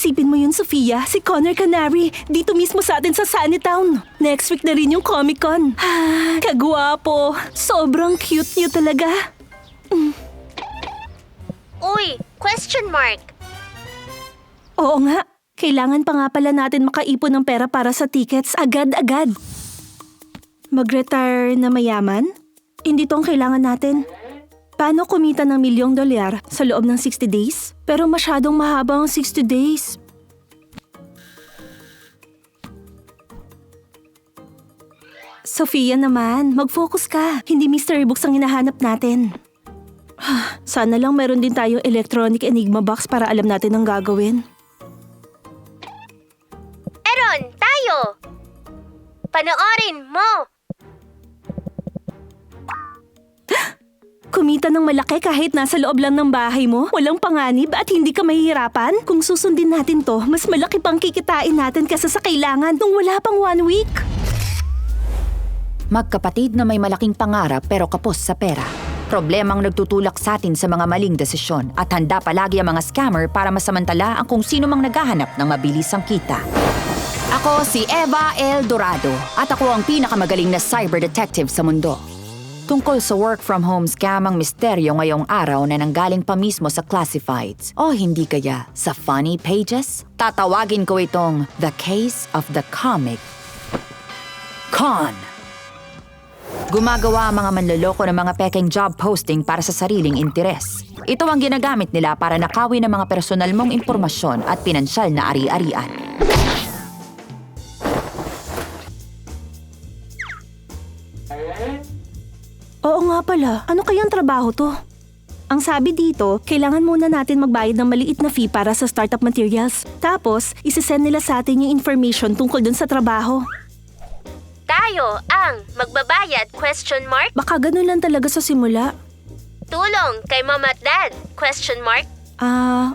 Isipin mo yun, Sofia. Si Connor Canary. Dito mismo sa atin sa Sunnytown. Next week na rin yung Comic-Con. Kagwapo. Sobrang cute niyo talaga. Uy, question mark. Oo nga. Kailangan pa nga pala natin makaipon ng pera para sa tickets agad-agad. Mag-retire na mayaman? Hindi to ang kailangan natin. Paano kumita ng $1,000,000 sa loob ng 60 days? Pero masyadong mahaba ang 60 days. Sofia naman, mag-focus ka. Hindi mystery books ang hinahanap natin. Sana lang meron din tayong electronic enigma box para alam natin ang gagawin. Eron, tayo! Panoorin mo! Kumita ng malaki kahit nasa loob lang ng bahay mo, walang panganib at hindi ka mahihirapan? Kung susundin natin to, mas malaki pang kikitain natin kaysa sa kailangan nung wala pang 1 week. Magkapatid na may malaking pangarap pero kapos sa pera. Problemang nagtutulak sa atin sa mga maling desisyon at handa palagi ang mga scammer para masamantala ang kung sino mang naghahanap ng mabilisang kita. Ako si Eva El Dorado at ako ang pinakamagaling na cyber detective sa mundo. Tungkol sa work-from-home scam ang misteryo ngayong araw na nanggaling pa mismo sa classifieds o hindi kaya sa funny pages? Tatawagin ko itong The Case of the Comic Con. Gumagawa ang mga manloloko ng mga peking job posting para sa sariling interes. Ito ang ginagamit nila para nakawin ng mga personal mong impormasyon at pinansyal na ari-arian. Oo nga pala, ano kayang trabaho to? Ang sabi dito, kailangan muna natin magbayad ng maliit na fee para sa startup materials. Tapos, isisend nila sa atin yung information tungkol dun sa trabaho. Tayo ang magbabayad question mark? Baka ganun lang talaga sa simula. Tulong kay mama at dad question mark?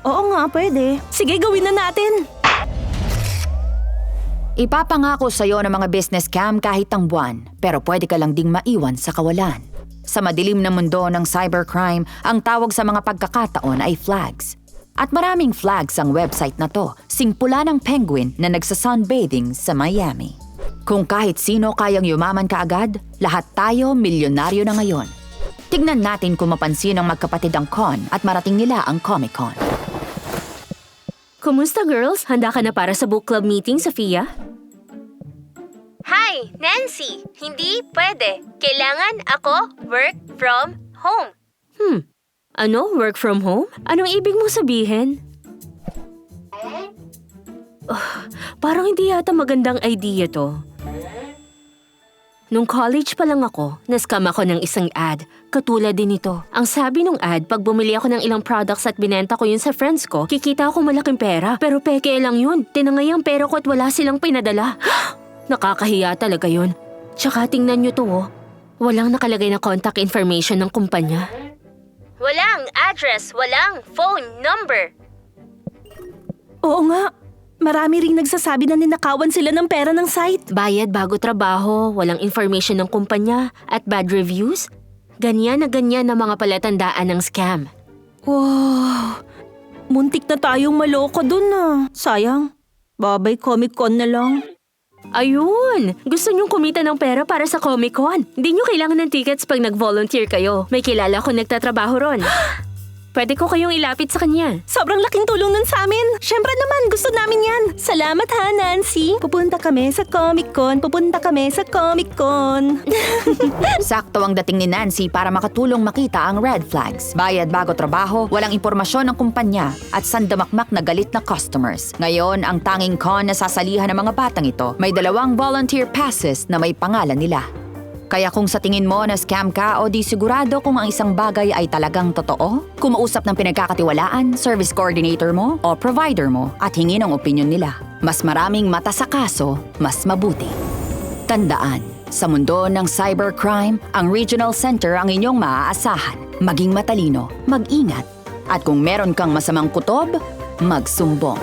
Oo nga, pwede. Sige, gawin na natin! Ipapangako sa'yo ng mga business scam kahit ang buwan, pero pwede ka lang ding maiwan sa kawalan. Sa madilim na mundo ng cybercrime, ang tawag sa mga pagkakataon ay flags. At maraming flags ang website na to, singpula ng penguin na nagsa-sunbathing sa Miami. Kung kahit sino kayang yumaman kaagad, lahat tayo milyonaryo na ngayon. Tignan natin kung mapansin ng magkapatid ang con at marating nila ang Comic-Con. Kumusta girls? Handa ka na para sa book club meeting, Sofia? Hi, Nancy! Hindi pwede. Kailangan ako work from home. Ano? Work from home? Anong ibig mong sabihin? Parang hindi yata magandang idea to. Nung college pa lang ako, na-scam ako ng isang ad. Katulad din ito. Ang sabi nung ad, pag bumili ako ng ilang products at binenta ko yun sa friends ko, kikita ako malaking pera. Pero peke lang yun. Tinangay ang pera ko at wala silang pinadala. Nakakahiya talaga yun. Tsaka tingnan nyo to Walang nakalagay na contact information ng kumpanya. Walang address, walang phone number. Oo nga. Marami ring nagsasabi na ninakawan sila ng pera ng site. Bayad bago trabaho, walang information ng kumpanya, at bad reviews. Ganyan na ganyan ang mga palatandaan ng scam. Wow. Muntik na tayong maloko dun Sayang. Babay Comic-Con na lang. Ayun! Gusto niyong kumita ng pera para sa Comic-Con. Hindi niyo kailangan ng tickets pag nag-volunteer kayo. May kilala ko nagtatrabaho ron. Pwede ko kayong ilapit sa kanya. Sobrang laking tulong nun sa amin. Siyempre naman, gusto namin yan. Salamat ha, Nancy. Pupunta kami sa Comic-Con. Sakto ang dating ni Nancy para makatulong makita ang red flags. Bayad bago trabaho, walang impormasyon ng kumpanya, at sandamakmak na galit na customers. Ngayon, ang tanging con na sasalihan ng mga batang ito, may 2 volunteer passes na may pangalan nila. Kaya kung sa tingin mo na scam ka o di sigurado kung ang isang bagay ay talagang totoo, kumausap ng pinagkakatiwalaan, service coordinator mo o provider mo at hingi ng opinyon nila. Mas maraming mata sa kaso, mas mabuti. Tandaan, sa mundo ng cybercrime, ang Regional Center ang inyong maaasahan. Maging matalino, mag-ingat, at kung meron kang masamang kutob, magsumbong.